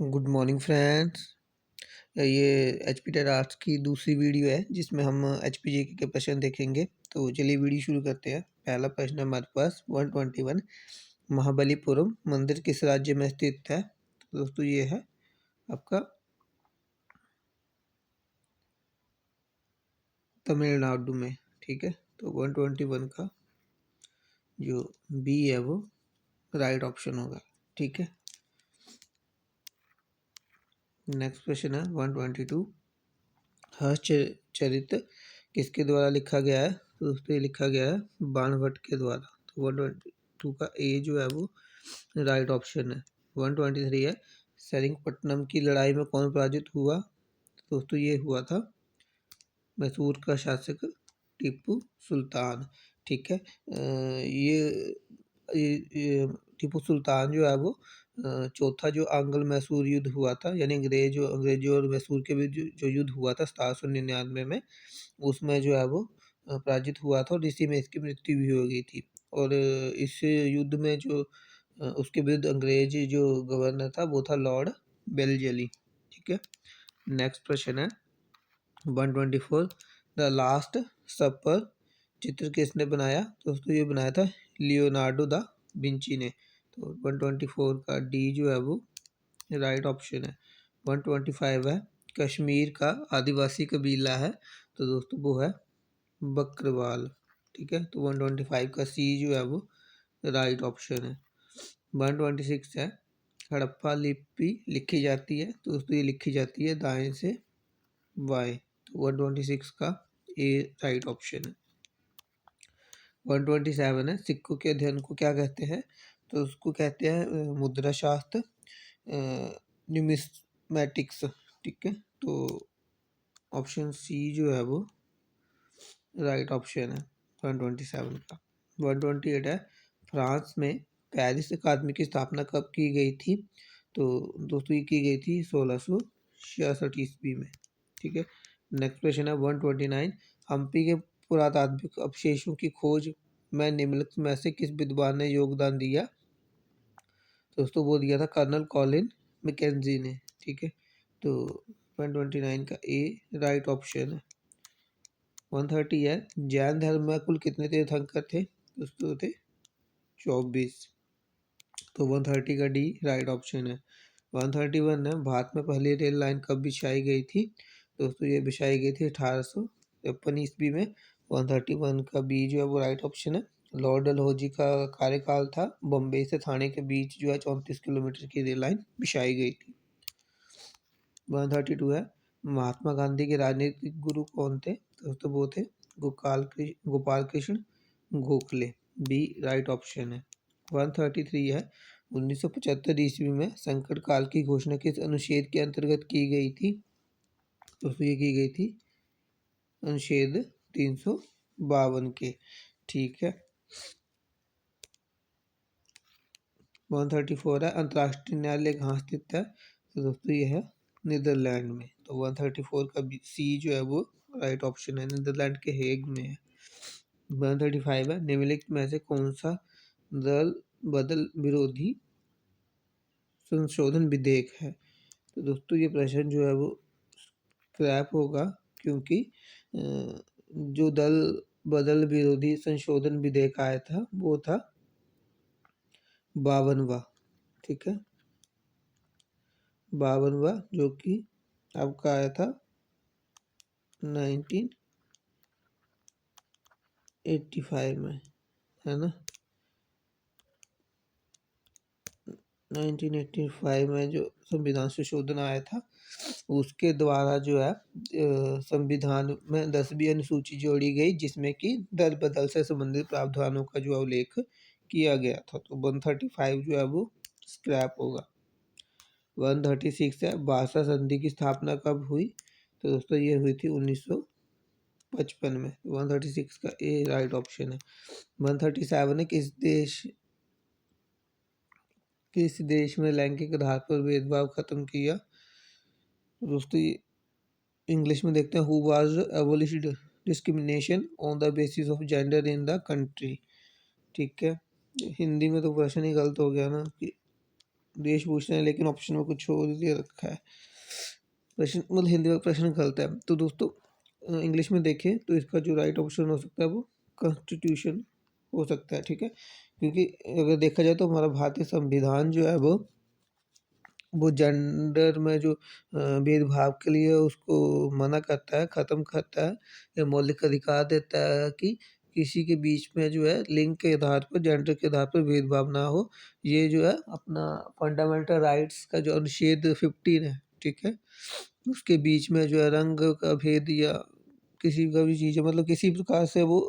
Good morning friends. ये HP TET arts की दूसरी वीडियो है जिसमें हम एचपी जीके के प्रश्न देखेंगे। तो चलिए वीडियो शुरू करते हैं। पहला प्रश्न है हमारे पास 121। महाबलीपुरम मंदिर किस राज्य में स्थित है? तो दोस्तों ये है आपका तमिलनाडु में। ठीक है, तो 121 का जो बी है वो राइट ऑप्शन होगा। ठीक है, नेक्स्ट क्वेश्चन है 122। हर्षचरित किसके द्वारा लिखा गया है? तो दोस्तों ये लिखा गया है बाणभट्ट के द्वारा। तो 122 का ए जो है वो राइट ऑप्शन है। 123 है सेरिंगपट्टनम की लड़ाई में कौन पराजित हुआ? तो दोस्तों ये हुआ था मैसूर का शासक टीपू सुल्तान। ठीक है, ये टीपू सुल्तान जो है वो चौथा जो आंग्ल मैसूर युद्ध हुआ था, यानी अंग्रेजों और मैसूर के बीच जो युद्ध हुआ था 1799 में, उसमें जो है वो पराजित हुआ था और इसी में इसकी मृत्यु भी हो गई थी। और इस युद्ध में जो उसके विरुद्ध अंग्रेज जो गवर्नर था वो था लॉर्ड बेलजली। ठीक है, नेक्स्ट प्रश्न है 124। द लास्ट सपर चित्र किसने बनाया? तो दोस्तों ये बनाया था लियोनार्डो दा विंची ने। तो 124 का डी जो है वो राइट ऑप्शन है। 125 है कश्मीर का आदिवासी कबीला है? तो दोस्तों वो है बकरवाल। ठीक है, तो 125 का सी जो है वो राइट ऑप्शन है। 126 है हड़प्पा लिपि लिखी जाती है? तो दोस्तों ये लिखी जाती है दाएं से बाएं। तो 126 का ए राइट ऑप्शन है। 127 है सिक्कों के अध्ययन को क्या कहते हैं? तो उसको कहते हैं मुद्रा शास्त्र, न्यूमिस्मेटिक्स। ठीक है, तो ऑप्शन सी जो है वो राइट ऑप्शन है 127 का। 128 है फ्रांस में पेरिस अकादमी की स्थापना कब की गई थी? तो दोस्तों ये की गई थी 1666 ईस्वी में। ठीक है, नेक्स्ट क्वेश्चन है 129। हम्पी के पुरातात्विक अवशेषों की खोज में निम्नलिखित में से किस विद्वान ने योगदान दिया? दोस्तों वो दिया था कर्नल कॉलिन मैकेंजी ने। ठीक है, तो 129 का ए राइट ऑप्शन है। 130 है जैन धर्म में कुल कितने तीर्थंकर थे? दोस्तों थे 24। तो 130 का डी राइट ऑप्शन है। 131 है भारत में पहली रेल लाइन कब बिछाई गई थी? दोस्तों ये बिछाई गई थी 1853 ईस्वी में। 131 का बी जो है वो राइट ऑप्शन है। लॉर्ड डलहौजी का कार्यकाल था। बम्बई से थाने के बीच जो है 34 किलोमीटर की रेल लाइन बिछाई गई थी। 132 है महात्मा गांधी के राजनीतिक गुरु कौन थे? दोस्तों वो थे Gopal Krishna Gokhale. B right option है। 133 है 1975 ईस्वी में संकट काल की घोषणा किस अनुच्छेद के अंतर्गत की गई थी? दोस्तों ये की गई थी अनुच्छेद 352 के। ठीक है, 134 है अंतर्राष्ट्रीय न्यायालय कहाँ स्थित है? तो दोस्तों ये है नीदरलैंड में। तो 134 का सी जो है वो राइट ऑप्शन है, नीदरलैंड के हेग में है। 135 है निम्नलिखित में से कौन सा दल बदल विरोधी संशोधन विधेयक है? तो दोस्तों ये प्रश्न जो है वो स्क्रैप होगा, क्योंकि जो दल बदल विरोधी संशोधन विधेयक आया था वो था 52वां। ठीक है, 52वां जो कि आपका आया था 1985 में, है ना। 1985 में जो संविधान संशोधन आया था उसके द्वारा जो है संविधान में 10वीं अनुसूची जोड़ी गई, जिसमें कि दल बदल से संबंधित प्रावधानों का जो उल्लेख किया गया था। तो 135 जो है वो स्क्रैप होगा। 136 है भाषा संधि की स्थापना कब हुई? तो दोस्तों ये हुई थी 1955 में। 136 का ए राइट ऑप्शन है। 137 है किस देश में लैंगिक आधार पर भेदभाव खत्म किया? दोस्तों इंग्लिश में देखते हैं who was एबोलिश्ड discrimination on the basis of gender in the country. ठीक है, हिंदी में तो प्रश्न ही गलत हो गया ना कि देश पूछ रहे हैं लेकिन ऑप्शन में कुछ और दे रखा है। प्रश्न मतलब हिंदी में प्रश्न गलत है। तो दोस्तों इंग्लिश में देखें तो इसका जो राइट ऑप्शन हो सकता है वो कॉन्स्टिट्यूशन हो सकता है, ठीक है। क्योंकि अगर देखा जाए तो हमारा भारतीय संविधान जो है वो जेंडर में जो भेदभाव के लिए उसको मना करता है, ख़त्म करता है। ये मौलिक अधिकार देता है कि किसी के बीच में जो है लिंग के आधार पर, जेंडर के आधार पर भेदभाव ना हो। ये जो है अपना फंडामेंटल राइट्स का जो अनुच्छेद 15 है, ठीक है। उसके बीच में जो है रंग का भेद या किसी का भी चीज़ है, मतलब किसी प्रकार से वो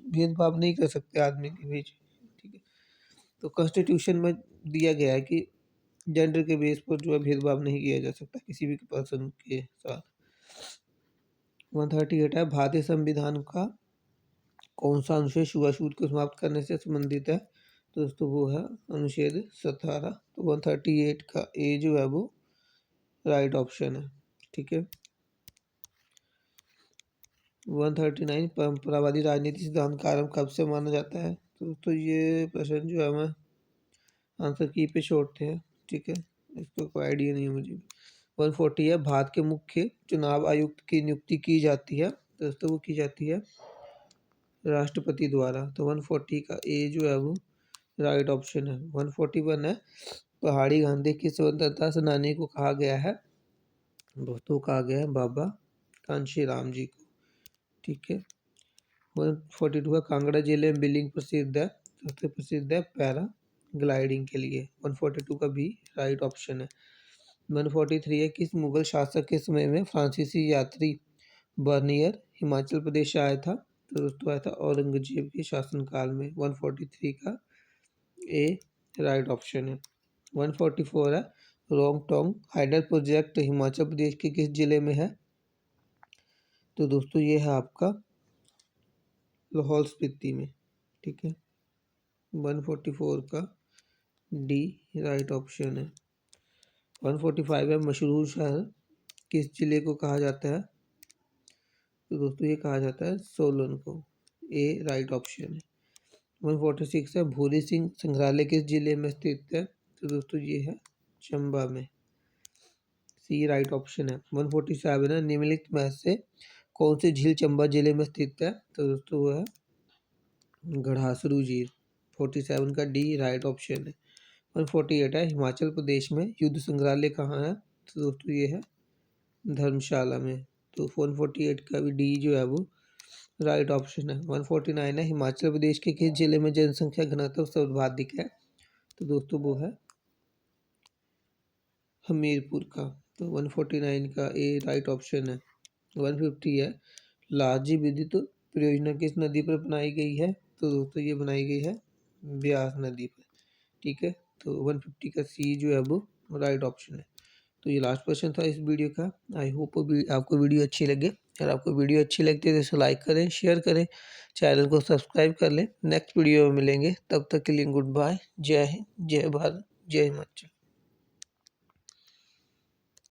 भेदभाव नहीं कर सकते आदमी के बीच, ठीक है। तो कॉन्स्टिट्यूशन में दिया गया है कि जेंडर के बेस पर जो है भेदभाव नहीं किया जा सकता किसी भी पर्सन के साथ। 138 है, भारतीय संविधान का कौन सा अनुच्छेद छुआछूत को समाप्त करने से संबंधित है? तो दोस्तों वो है अनुच्छेद 17। तो 138 का ए जो है वो राइट ऑप्शन है, ठीक है। 139 परंपरावादी राजनीति सिद्धांत का आरंभ कब से माना जाता है? तो दोस्तों ये प्रश्न जो है हमें आंसर की पे छोड़ते हैं, ठीक है। इसका कोई आइडिया नहीं है मुझे। 140 है, भारत के मुख्य चुनाव आयुक्त की नियुक्ति की जाती है। दोस्तों वो की जाती है राष्ट्रपति द्वारा। तो 140 का ए जो है वो राइट ऑप्शन है। 141 है, पहाड़ी गांधी की स्वतंत्रता सेनानी को कहा गया है? दोस्तों कहा गया है बाबा कांशीराम जी को, ठीक है। 142 का कांगड़ा जिले में बिलिंग प्रसिद्ध है? सबसे प्रसिद्ध है पैरा ग्लाइडिंग के लिए। 142 का भी राइट ऑप्शन है। 143 है, किस मुगल शासक के समय में फ्रांसीसी यात्री बर्नियर हिमाचल प्रदेश आया था? तो दोस्तों आया था औरंगजेब के शासनकाल में। 143 का ए राइट ऑप्शन है। 144 है, रोंगटोंग हाइडल प्रोजेक्ट हिमाचल प्रदेश के किस जिले में है? तो दोस्तों ये है आपका लाहौल स्पीति में, ठीक है। 144 का डी राइट ऑप्शन है। 145 है, मशहूर शहर किस जिले को कहा जाता है? तो दोस्तों ये कहा जाता है सोलन को, ए राइट ऑप्शन है। 146 है, भूरी सिंह संग्रहालय किस जिले में स्थित है? तो दोस्तों ये है चंबा में, सी राइट ऑप्शन है। 147 है, निम्नलिखित में से कौन सी झील चंबा जिले में स्थित है? तो दोस्तों वो है घड़ासरू झील। 47 का डी राइट ऑप्शन है। 148 है, हिमाचल प्रदेश में युद्ध संग्रहालय कहाँ है? तो दोस्तों ये है धर्मशाला में। तो 148 का भी डी जो है वो राइट ऑप्शन है। 149 है, हिमाचल प्रदेश के किस जिले में जनसंख्या घनत्व सर्वाधिक है? तो दोस्तों वो है हमीरपुर का। तो 149 का ए राइट ऑप्शन है। 150 है, लारजी विद्युत परियोजना किस नदी पर बनाई गई है? तो दोस्तों ये बनाई गई है ब्यास नदी पर, ठीक है। तो 150 का सी जो है वो राइट ऑप्शन है। तो ये लास्ट क्वेश्चन था इस वीडियो का। आई होप आपको वीडियो अच्छी लगे। अगर आपको वीडियो अच्छी लगती है तो इसे लाइक करें, शेयर करें, चैनल को सब्सक्राइब कर लें। नेक्स्ट वीडियो में मिलेंगे, तब तक के लिए गुड बाय। जय हिंद, जय भारत, जय हिमाचल।